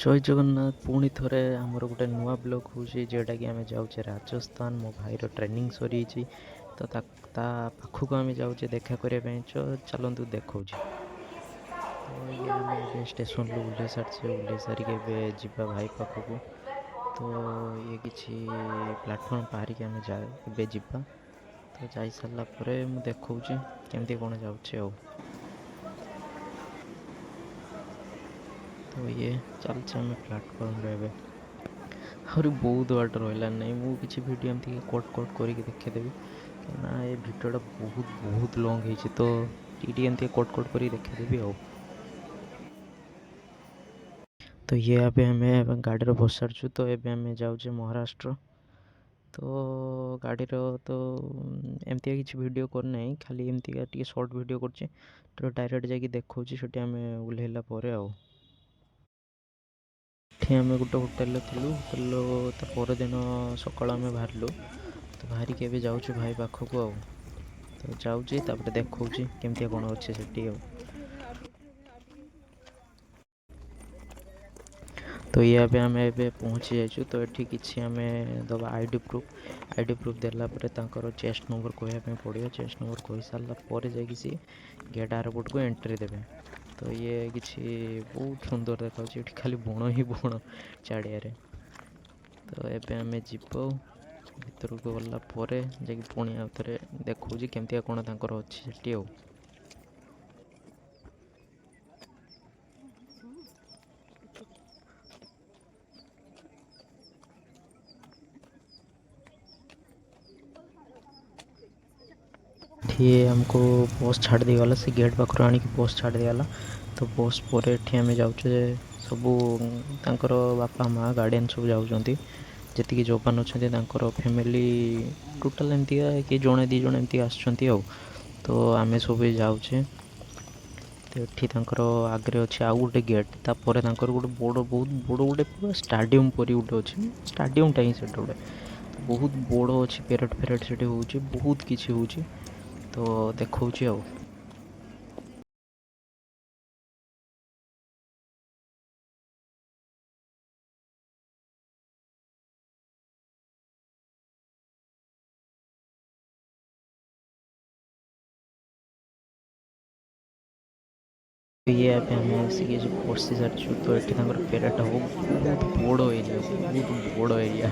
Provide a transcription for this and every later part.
जय जगन्नाथ पुणी थे आमर गोटे नुआ ब्लॉग हूँ जोटा कि आम जाऊे राजस्थान मो भाईर ट्रेनिंग सरी तो पाखक आम जाऊे देखा करने चलतु देखा तो ये आम स्टेशन रू ओह्ल सारी ओह्ल सारिक जा भाई पाखक तो ये किसी प्लाटफर्म पारिक आम जाए जा तो जा सारापर मुझे देखा केमती कौन जाऊे तो ये चलचे आम प्लाटफर्म रे आहरी बहुत बाट रहा नहीं मुझे भिड एमती कट कट करके देखेदेवी क्या ये भिडटा बहुत बहुत लंग हो तो एमती कट कट कर देखेदेवी तो ये अभी हमें गाड़ी बस सारू तो ये आम जाऊे महाराष्ट्र तो गाड़ी तो एमती किसी वीडियो करना खाली एमती शॉर्ट वीडियो कर तो डायरेक्ट जाकि देखा आम ओह्लैला आम गोटे होटेल थिलु होटेल परदिन सकाल आम बाहर तो बाहर के जाऊँ भाई पाखक तो जाऊँगी देखा केमती कौन अच्छे से तो ये आम ए पहुँची जाइए तो ये किसी आम दबा आईडी प्रूफ देलापर चेस्ट नंबर कहवाई पड़ो चेस्ट नंबर कही सारापर जा गेट एयरपोर्ट को एंट्री देवे तो ये किसी बहुत सुंदर देखा खाली बण ही बण चाड़िया तो ये आम जीव भर को गलापर जा पुणी आउ थे देखा केमती कौन तर अच्छी से ये हमको बस छाड़ देगला से गेट पाखर आनी बस छाड़ देगला तो बस पर आम जाऊे सब बापा माँ गार्डियन सब जाऊँगी जी जवान अच्छा फैमिली टोटाल एमती कि जड़े दी जन एमती आसुँच तो आम सब जाऊे तो ये आगे अच्छे आउ गोटे गेट तापर गोटे बड़ बहुत बड़ गोटे पूरा स्टाडियम परी गोटे अच्छे स्टाडियमटा ही से गोटे बहुत बड़ अच्छे पेरेड फेरेड से हो बहुत किसी हो तो देखा ये ଏବେ ଆମେ ଆସିକି ଯେଉଁ ବସି ସାରିଛୁ ତ ଏଠି ତାଙ୍କର ପେରେଡ୍ ହେବ ବହୁତ ବଡ଼ ଏରିଆ ବହୁତ ବଡ଼ ଏରିଆ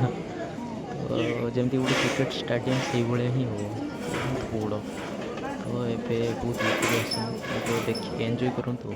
ତ ଯେମିତି ଗୋଟେ କ୍ରିକେଟ୍ ଷ୍ଟାଡ଼ିୟମ୍ ସେଇଭଳିଆ ହିଁ ହେବ ବହୁତ ବଡ଼ ତ ଏବେ ବହୁତ ଲୋକ ବି ଆସନ୍ତି ଏବେ ଦେଖିକି ଏନ୍ଜୟ କରନ୍ତୁ।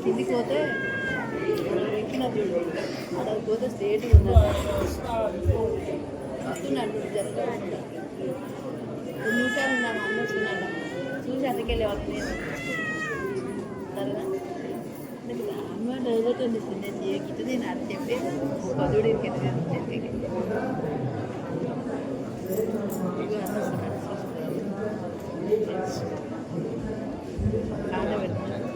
కిందికి పోతే ఎక్కిన చూడు అక్కడికి పోతే స్టేట్ వస్తున్నాడు జరగకుండా 2 నిమిషాలు ఉన్నాను అందరూ వస్తున్నాడు చూసి అతకెళ్ళి వస్తుంది సరేనా అమ్మ చదువుతుంది నేను గిట్టది నాకు చెప్పి పదుడికి చెప్పి కాళ్ళ పెడుతున్నాను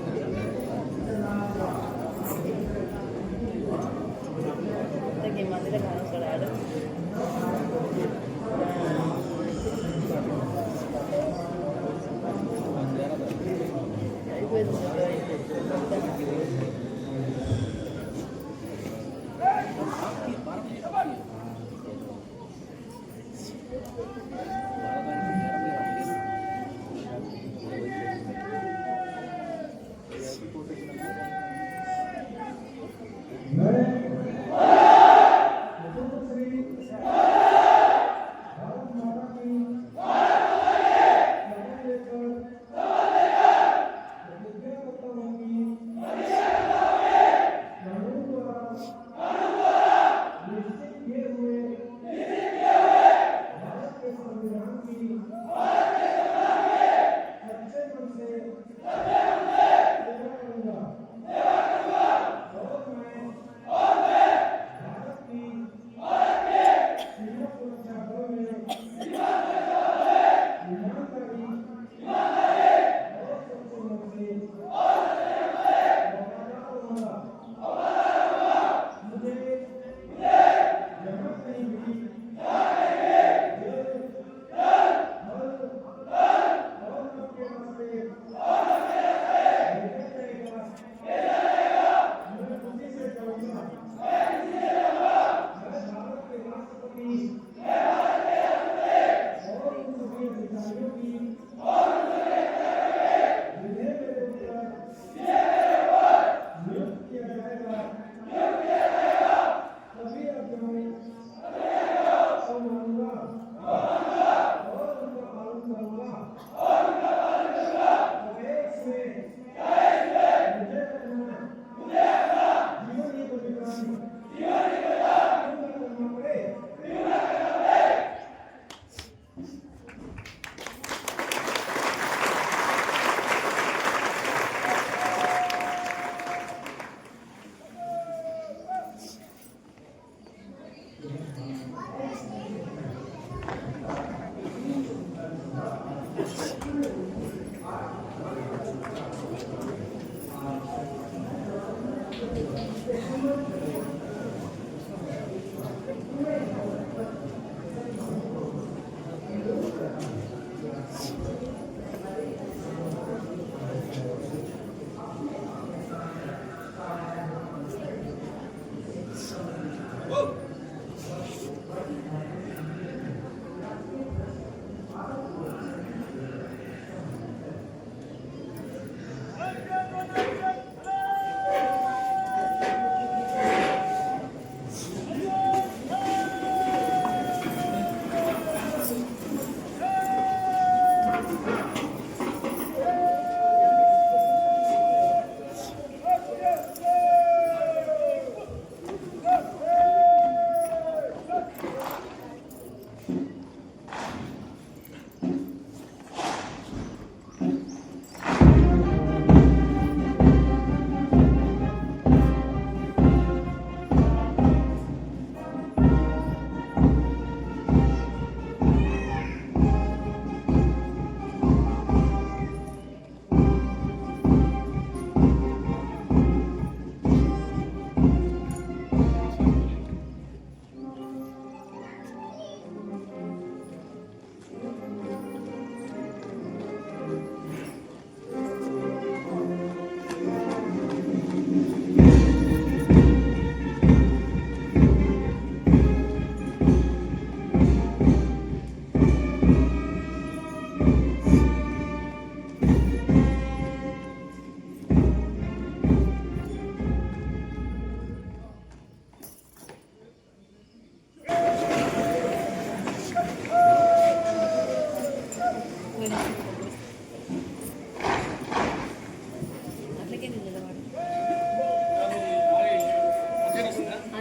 ఈ మధ్యలో కానొస్తాడు ఆడు అయిపోయింది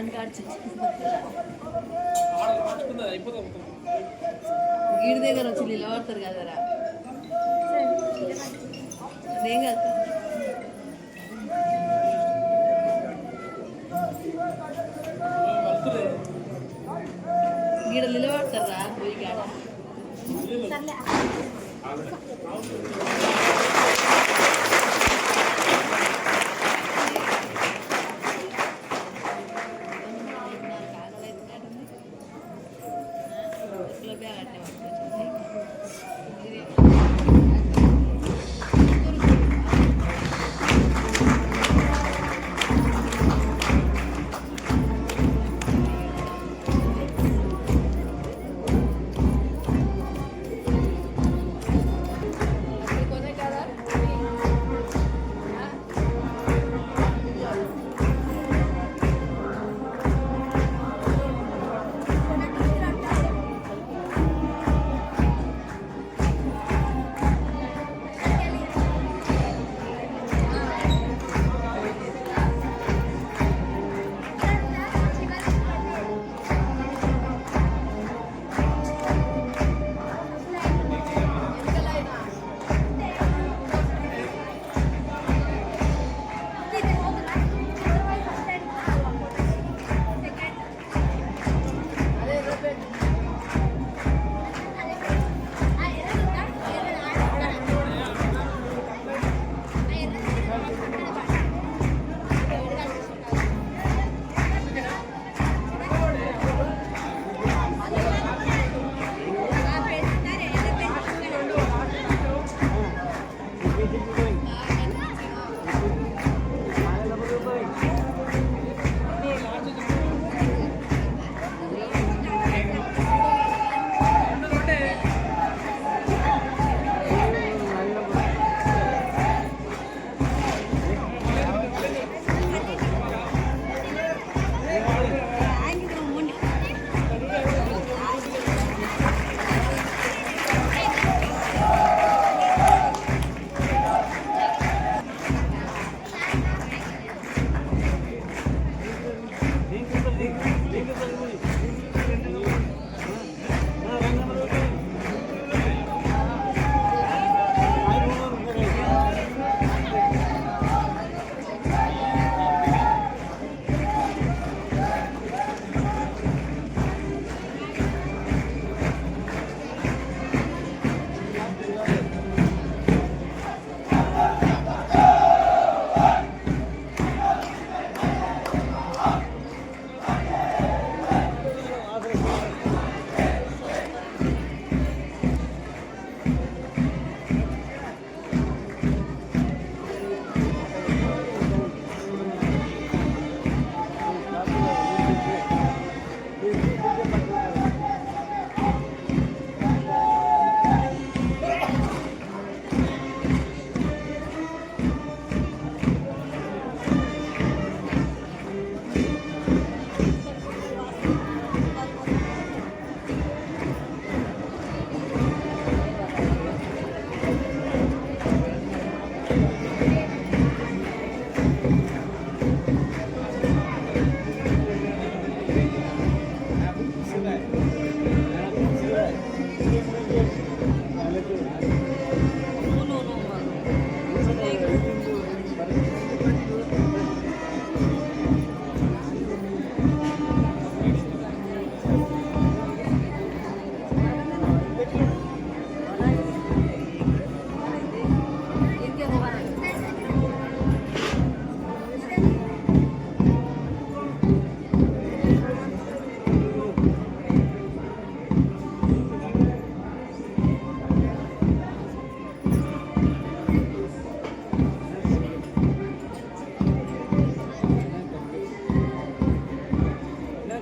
పాన్ కార్డ్ గీడి దగ్గర వచ్చి నిలబడతారు కదరా అదేం కాదు గీడ నిలబడతారా పోయి కాడ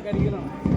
கடிக்கலாம்